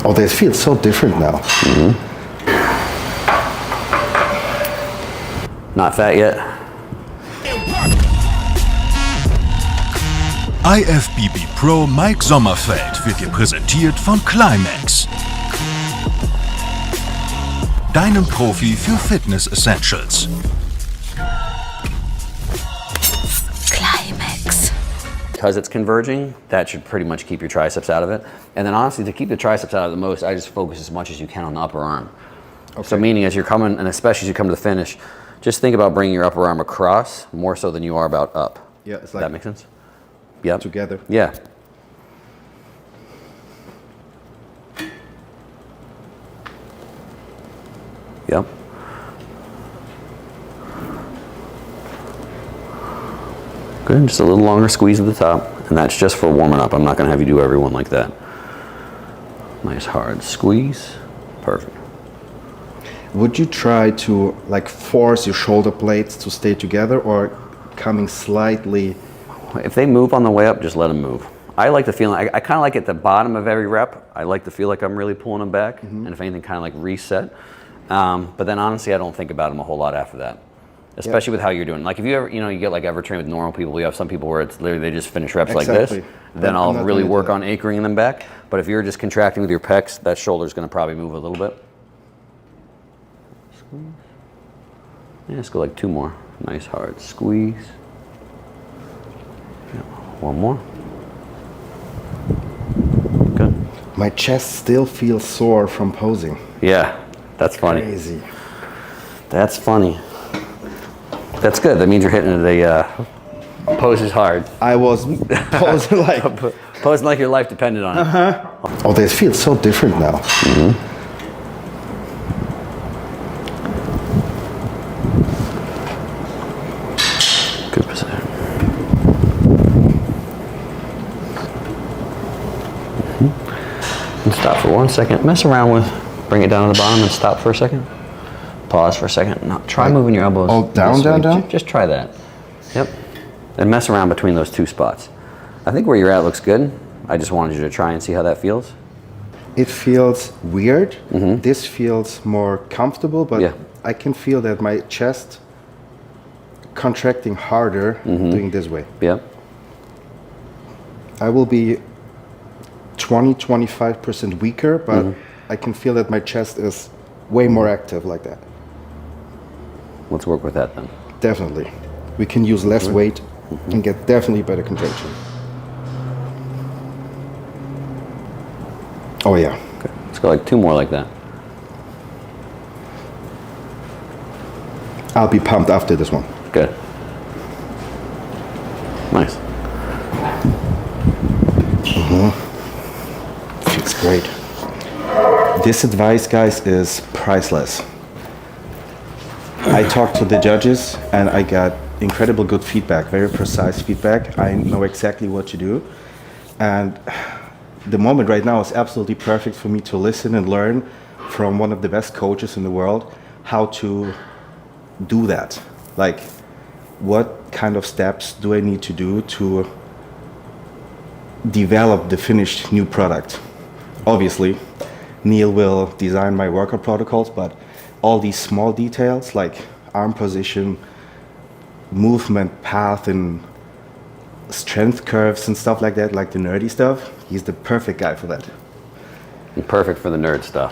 Oh, they feel so different now. Not fat yet. IFBB Pro Mike Sommerfeld wird dir präsentiert von Climax, deinem Profi für Fitness Essentials. Climax. Because it's converging, that should pretty much keep your triceps out of it. And then honestly, to keep the triceps out of it the most, I just focus as much as you can on the upper arm. Okay. So meaning as you're coming, and especially as you come to the finish, just think about bringing your upper arm across more so than you are about up. Yeah, it's like, like that makes sense? Yep. Together. Yeah. Yep. Good, just a little longer squeeze at the top. And that's just for warming up. I'm not gonna have you do every one like that. Nice hard squeeze. Perfect. Would you try to like force your shoulder blades to stay together or coming slightly? If they move on the way up, just let them move. I like the feeling, I kind of like at the bottom of every rep, I like to feel like I'm really pulling them back, and if anything, kind of like reset. But then honestly, I don't think about them a whole lot after that, especially with how you're doing. Like if you ever, you get like ever trained with normal people, you have some people where it's literally they just finish reps like this, then I'll really work on anchoring them back. But if you're just contracting with your pecs, that shoulder's going to probably move a little bit. Squeeze. Yeah, let's go like 2 more. Nice hard squeeze. Yeah, 1 more. Good. My chest still feels sore from posing. Yeah, that's funny. Crazy. That's funny. That's good. That means you're hitting the poses hard. I was posing like posing like your life depended on it. Oh, they feel so different now. Good position. And stop for 1 second. Mess around with, bring it down to the bottom and stop for a second. Pause for a second. Now, try moving your elbows. Oh, down, down, down? Just try that. Yep. And mess around between those 2 spots. I think where you're at looks good. I just wanted you to try and see how that feels. It feels weird. This feels more comfortable, but I can feel that my chest contracting harder doing this way. Yep. I will be 20-25% weaker, but I can feel that my chest is way more active like that. Let's work with that then. Definitely. We can use less weight and get definitely better contraction. Oh yeah. Okay. Let's go like 2 more like that. I'll be pumped after this one. Good. Nice. Feels great. This advice, guys, is priceless. I talked to the judges and I got incredible good feedback, very precise feedback. I know exactly what to do. And the moment right now is absolutely perfect for me to listen and learn from one of the best coaches in the world how to do that. Like, what kind of steps do I need to do to develop the finished new product? Obviously, Neil will design my workout protocols, but all these small details like arm position, movement path, and strength curves and stuff like that, like the nerdy stuff, he's the perfect guy for that. Perfect for the nerd stuff.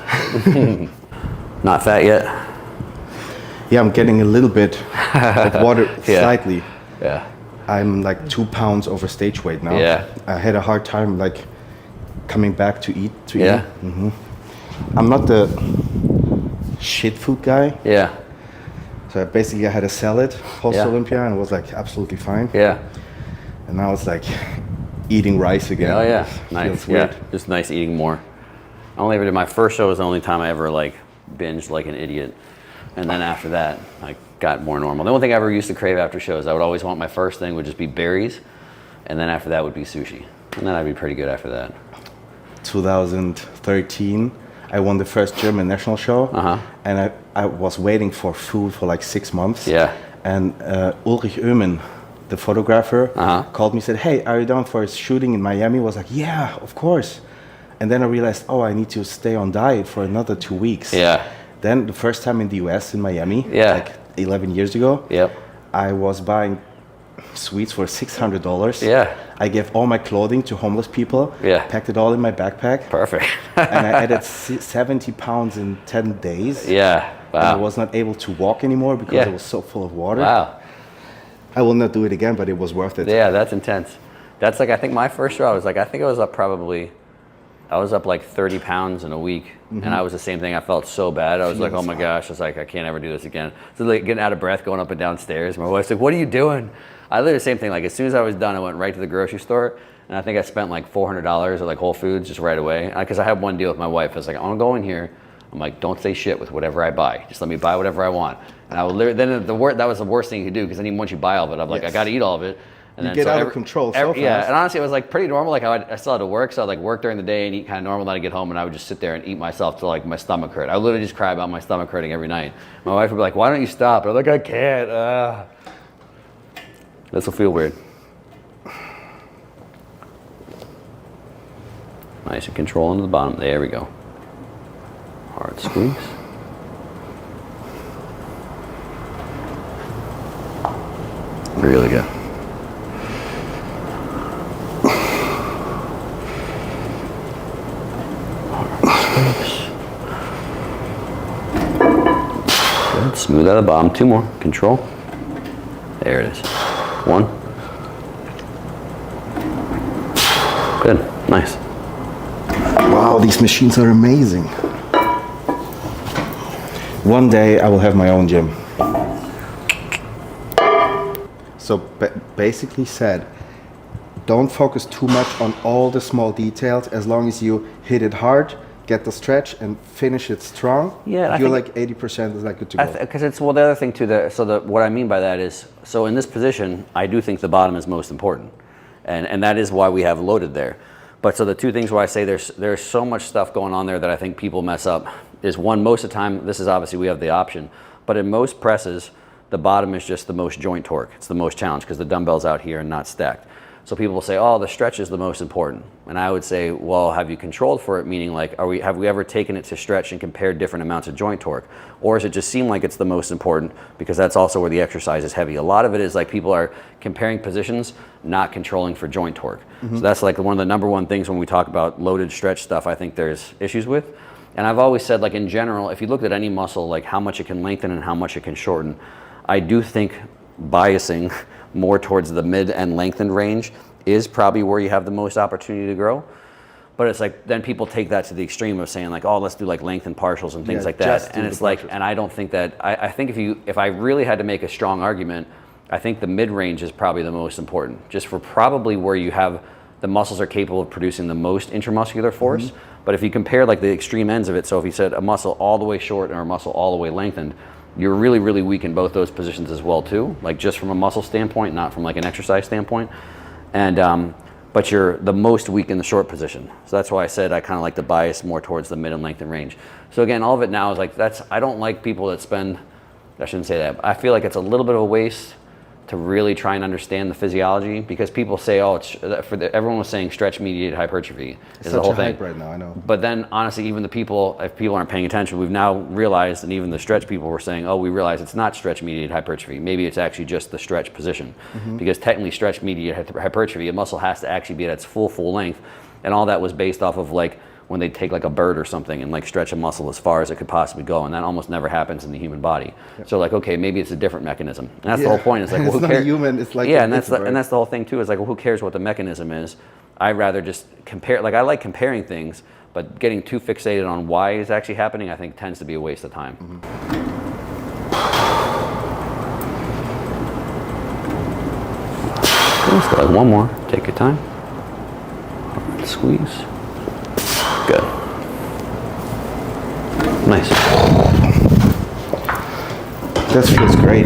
Not fat yet? Yeah, I'm getting a little bit of water, slightly. Yeah. I'm like 2 pounds over stage weight now. Yeah. I had a hard time like coming back to eat. Yeah. I'm not the shit food guy. Yeah. So basically I had a salad post-Olympia and it was like absolutely fine. Yeah. And now it's like eating rice again. Oh yeah, Feels nice. weird. Yeah, just nice eating more. I only ever did, my first show was the only time I ever like binged like an idiot. And then after that, I got more normal. The only thing I ever used to crave after shows, I would always want my first thing would just be berries. And then after that would be sushi. And then I'd be pretty good after that. 2013, I won the first German national show. And I was waiting for food for like 6 months. Yeah. And Ulrich Oehmann, the photographer, called me and said, hey, are you down for a shooting in Miami? I was like, yeah, of course. And then I realized, oh, I need to stay on diet for another 2 weeks. Yeah. Then the first time in the US, in Miami, Yeah. like 11 years ago, Yep. I was buying sweets for $600. Yeah. I gave all my clothing to homeless people. Yeah. Packed it all in my backpack. Perfect. And I added 70 pounds in 10 days. Yeah. And I Wow. was not able to walk anymore because Yeah. it was so full of water. Wow. I will not do it again, but it was worth it. Yeah, that's intense. That's like, I think my first show, I think I was up probably, I was up like 30 pounds in a week. And I was the same thing. I felt so bad. I was like, oh my gosh. I was like, I can't ever do this again. So like getting out of breath, going up and down stairs. My wife's like, what are you doing? I did the same thing. Like as soon as I was done, I went right to the grocery store. And I think I spent like $400 at like Whole Foods just right away. Because I had one deal with my wife. I was like, I want to go in here. I'm like, don't say shit with whatever I buy. Just let me buy whatever I want. And I would literally, then that was the worst thing you could do. Because then once you buy all of it, I'm like, I got to eat all of it. And You then, get out of control so fast. Yeah, and honestly, it was like pretty normal. Like I still had to work, so I'd like work during the day and eat kind of normal. Then I'd get home and I would just sit there and eat myself till like my stomach hurt. I would literally just cry about my stomach hurting every night. My wife would be like, "Why don't you stop?" And I'm like, "I can't." This will feel weird. Nice and control into the bottom. There we go. Hard squeeze. Really good. Good. Smooth out of the bottom. 2 more. Control. There it is. 1. Good. Nice. Wow, these machines are amazing. One day I will have my own gym. So basically said, don't focus too much on all the small details. As long as you hit it hard, get the stretch, and finish it strong. Yeah, I you're think- like 80% is like good to go. Because it's, well, the other thing too, what I mean by that is, so in this position, I do think the bottom is most important. And that is why we have loaded there. But so the 2 things where I say there's so much stuff going on there that I think people mess up is, one, most of the time, this is obviously we have the option, but in most presses, the bottom is just the most joint torque. It's the most challenge because the dumbbell's out here and not stacked. So people will say, oh, the stretch is the most important. And I would say, well, have you controlled for it? Meaning like, have we ever taken it to stretch and compared different amounts of joint torque? Or does it just seem like it's the most important because that's also where the exercise is heavy? A lot of it is like people are comparing positions, not controlling for joint torque. So that's like one of the number one things when we talk about loaded stretch stuff, I think there's issues with. And I've always said, like in general, if you look at any muscle, like how much it can lengthen and how much it can shorten, I do think biasing more towards the mid and lengthened range is probably where you have the most opportunity to grow. But it's like, then people take that to the extreme of saying like, oh, let's do like lengthened partials and things like that. And it's like, and I don't think that, I think if I really had to make a strong argument, I think the mid range is probably the most important, just for probably where you have, the muscles are capable of producing the most intramuscular force. But if you compare like the extreme ends of it, so if you said a muscle all the way short or a muscle all the way lengthened, you're really, really weak in both those positions as well too, like just from a muscle standpoint, not from like an exercise standpoint. And but you're the most weak in the short position. So that's why I said I kind of like to bias more towards the mid and length and range. So again, all of it now is like, I don't like people that spend, I shouldn't say that, I feel like it's a little bit of a waste to really try and understand the physiology, because people say, oh, it's everyone was saying stretch mediated hypertrophy is the whole thing. Hype right now, I know. But then honestly, even the people, if people aren't paying attention, we've now realized, and even the stretch people were saying, oh, we realize it's not stretch mediated hypertrophy. Maybe it's actually just the stretch position. Because technically stretch mediated hypertrophy, a muscle has to actually be at its full length. And all that was based off of like when they take like a bird or something and like stretch a muscle as far as it could possibly go, and that almost never happens in the human body. So like, okay, maybe it's a different mechanism. And that's the whole point. It's like, well, it's who not cares? human, it's like, yeah, and that's the whole thing too, is like, well, who cares what the mechanism is? I'd rather just compare, like I like comparing things, but getting too fixated on why is actually happening, I think tends to be a waste of time. Still like 1 more, take your time. Squeeze. Good. Nice. That feels great.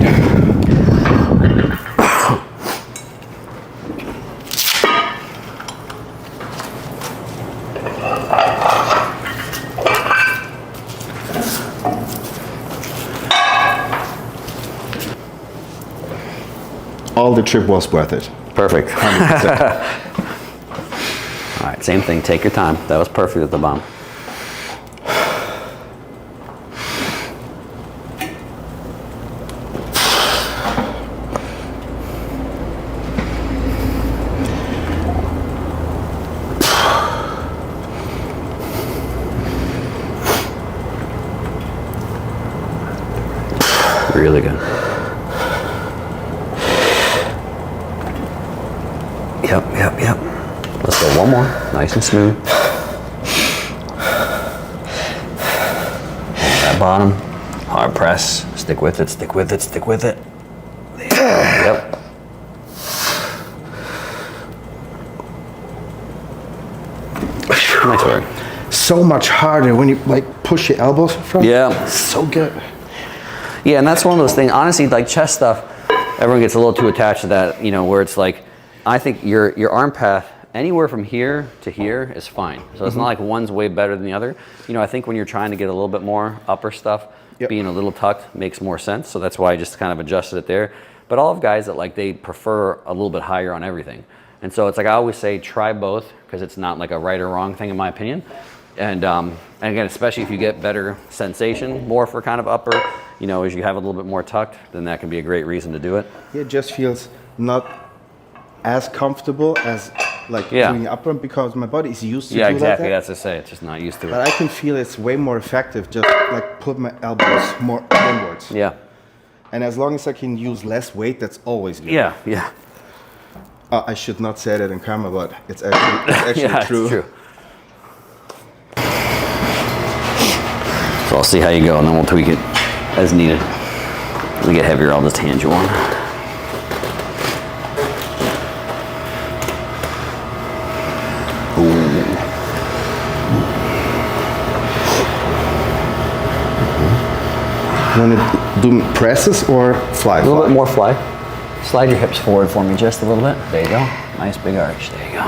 All the trip was worth it. Perfect. 100%. All right, Same thing, take your time. That was perfect at the bottom. Really good. Yep. Let's go one more, nice and smooth. That bottom, hard press, stick with it. Yep. Nice work. So much harder when you like push your elbows from. Yeah. So good. Yeah, and that's one of those things, honestly, like chest stuff, everyone gets a little too attached to that, you know, where it's like, I think your arm path, anywhere from here to here is fine. So it's not like one's way better than the other. You know, I think when you're trying to get a little bit more upper stuff, being a little tucked makes more sense. So that's why I just kind of adjusted it there. But all of guys that like, they prefer a little bit higher on everything. And so it's like, I always say try both, because it's not like a right or wrong thing in my opinion. And again, especially if you get better sensation, more for kind of upper, you know, as you have a little bit more tucked, then that can be a great reason to do it. It just feels not as comfortable as like doing upper, because my body is used to do exactly. like that. That's to say, it's just not used to it. But I can feel it's way more effective just like put my elbows more inwards. Yeah. And as long as I can use less weight, that's always good. Yeah. I should not say that in camera, but it's actually yeah, true. It's true. So I'll see how you go, and then we'll tweak it as needed. As we get heavier, I'll just hand you one. You want to do presses or fly? A little bit more fly. Slide your hips forward for me just a little bit. There you go. Nice big arch. There you go.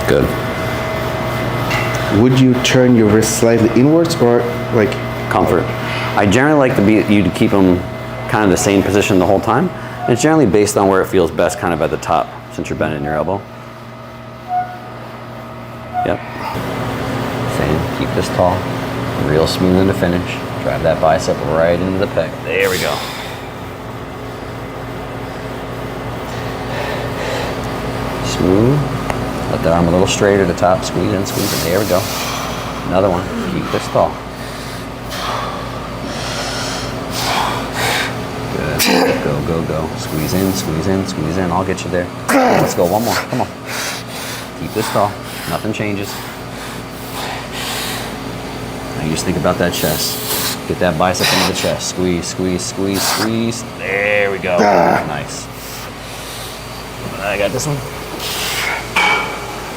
Good. Would you turn your wrist slightly inwards or like? Comfort. I generally like you to keep them kind of the same position the whole time. And it's generally based on where it feels best, kind of at the top, since you're bending your elbow. Yep. Same, keep this tall. Real smooth in the finish. Drive that bicep right into the pec. There we go. Smooth. Let that arm a little straighter to the top. Squeeze in, squeeze in. There we go. Another one. Keep this tall. Good. Go. Squeeze in, squeeze in, squeeze in. I'll get you there. Let's go. One more. Come on. Keep this tall. Nothing changes. Now you just think about that chest. Get that bicep into the chest. Squeeze, squeeze, squeeze, squeeze. There we go. Nice. I got this one.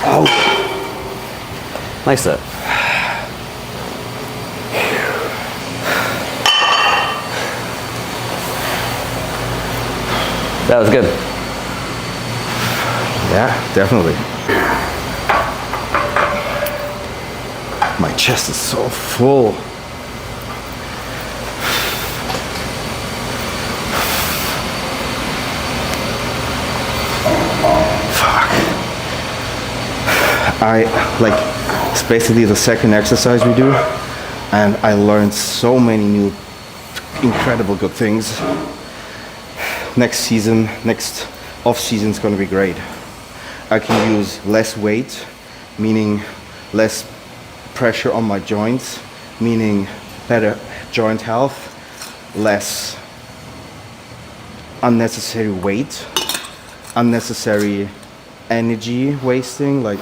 Oh. Nice set. That was good. Yeah, definitely. My chest is so full. Fuck. It's basically the second exercise we do, and I learned so many new, incredible good things. Next off season is going to be great. I can use less weight, meaning less pressure on my joints, meaning better joint health, less unnecessary weight, unnecessary energy wasting, like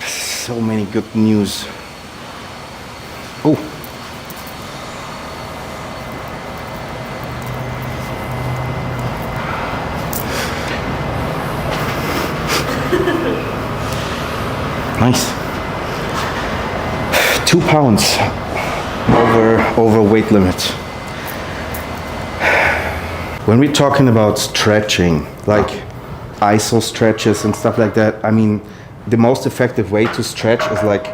so many good news. Oh. Nice. 2 pounds over weight limit. When we're talking about stretching, like iso stretches and stuff like that, I mean, the most effective way to stretch is like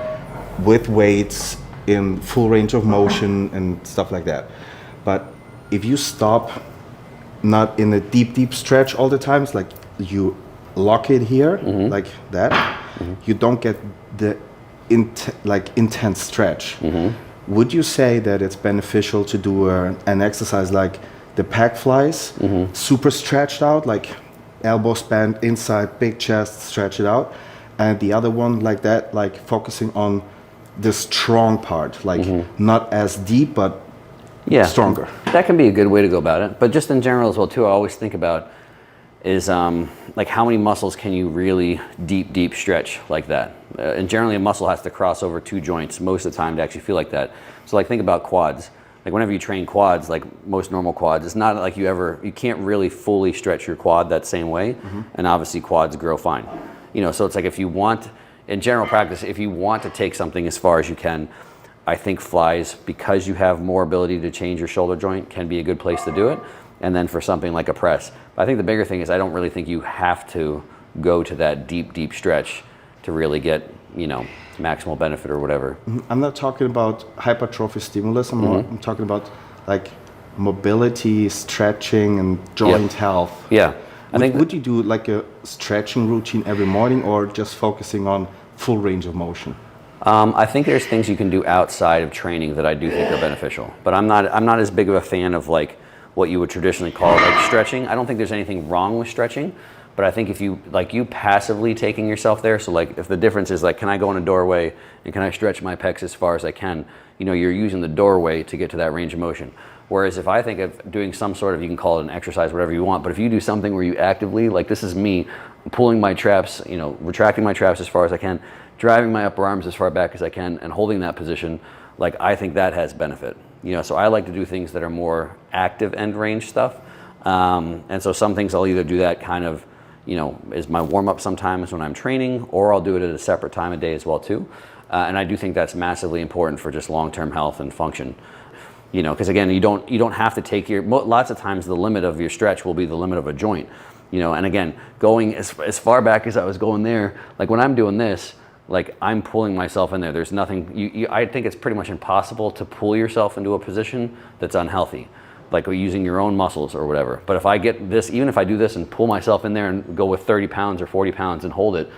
with weights in full range of motion and stuff like that. But if you stop, not in a deep stretch all the times, like you lock it here, like that, you don't get the intense stretch. Would you say that it's beneficial to do an exercise like the pack flies, super stretched out, like elbows bent inside, big chest, stretch it out, and the other one like that, like focusing on the strong part, like not as deep but stronger? That can be a good way to go about it. But just in general as well too, I always think about is like how many muscles can you really deep stretch like that? And generally a muscle has to cross over 2 joints most of the time to actually feel like that. So like think about quads. Like whenever you train quads, like most normal quads, it's not like you can't really fully stretch your quad that same way. And obviously quads grow fine. You know, so it's like if you want, in general practice, if you want to take something as far as you can, I think flies, because you have more ability to change your shoulder joint, can be a good place to do it. And then for something like a press. But I think the bigger thing is I don't really think you have to go to that deep stretch to really get, you know, maximal benefit or whatever. I'm not talking about hypertrophy stimulus. I'm talking about like mobility, stretching, and joint health. Yeah. Would you do like a stretching routine every morning, or just focusing on full range of motion? I think there's things you can do outside of training that I do think are beneficial. But I'm not as big of a fan of like what you would traditionally call like stretching. I don't think there's anything wrong with stretching, but I think if you passively taking yourself there, so like if the difference is like, can I go in a doorway and can I stretch my pecs as far as I can, you know, you're using the doorway to get to that range of motion. Whereas if I think of doing some sort of, you can call it an exercise, whatever you want, but if you do something where you actively, like this is me pulling my traps, you know, retracting my traps as far as I can, driving my upper arms as far back as I can and holding that position, like I think that has benefit. You know, so I like to do things that are more active end range stuff. And so some things I'll either do that kind of, you know, is my warm up sometimes when I'm training, or I'll do it at a separate time of day as well too. And I do think that's massively important for just long-term health and function. You know, because again, you don't have to take lots of times the limit of your stretch will be the limit of a joint. You know, and again, going as far back as I was going there, like when I'm doing this, like I'm pulling myself in there. There's nothing, I think it's pretty much impossible to pull yourself into a position that's unhealthy, like using your own muscles or whatever. But if I get this, even if I do this and pull myself in there and go with 30 pounds or 40 pounds and hold it,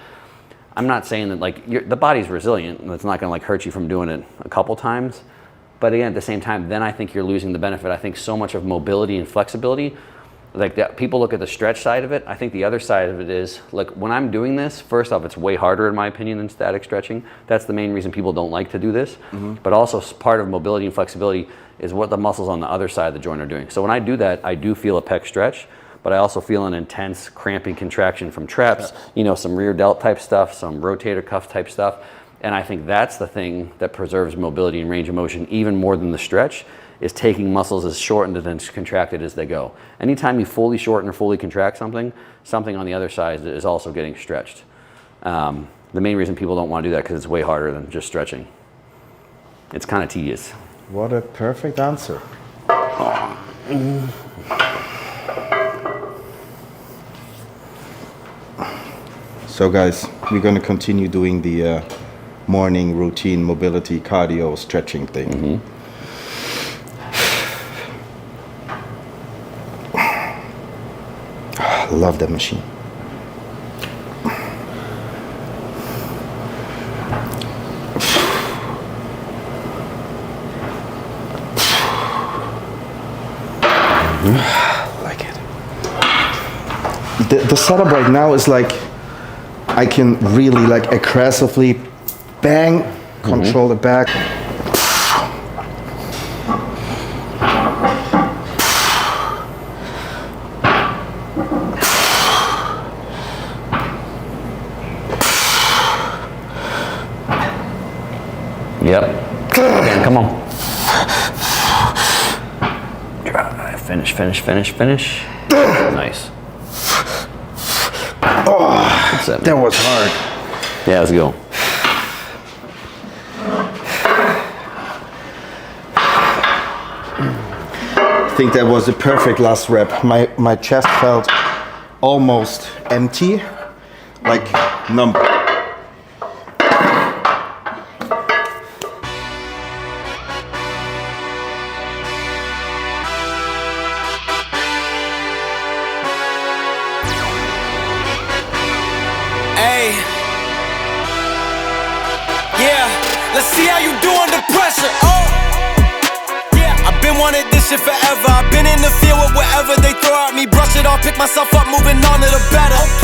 I'm not saying that like the body's resilient and it's not gonna like hurt you from doing it a couple times. But again, at the same time, then I think you're losing the benefit. I think so much of mobility and flexibility, like that, people look at the stretch side of it. I think the other side of it is, like when I'm doing this, first off, it's way harder in my opinion than static stretching. That's the main reason people don't like to do this. But also part of mobility and flexibility is what the muscles on the other side of the joint are doing. So when I do that, I do feel a pec stretch, but I also feel an intense cramping contraction from traps, you know, some rear delt type stuff, some rotator cuff type stuff. And I think that's the thing that preserves mobility and range of motion even more than the stretch, is taking muscles as shortened and as contracted as they go. Anytime you fully shorten or fully contract something on the other side is also getting stretched. The main reason people don't want to do that because it's way harder than just stretching. It's kind of tedious. What a perfect answer. So guys, we're going to continue doing the morning routine mobility cardio stretching thing. Love that machine. Like it. The setup right now is like I can really like aggressively bang, control the back. Yep. Again, come on. Finish. Nice. Oh, that was hard. Yeah, let's go. I think that was the perfect last rep. My chest felt almost empty, like numb. Hey. Yeah, let's see how you do under pressure. Oh. Yeah, I've been wanting this shit forever. I've been in the field with whatever they throw at me. Brush it off, pick myself up, moving on to the better.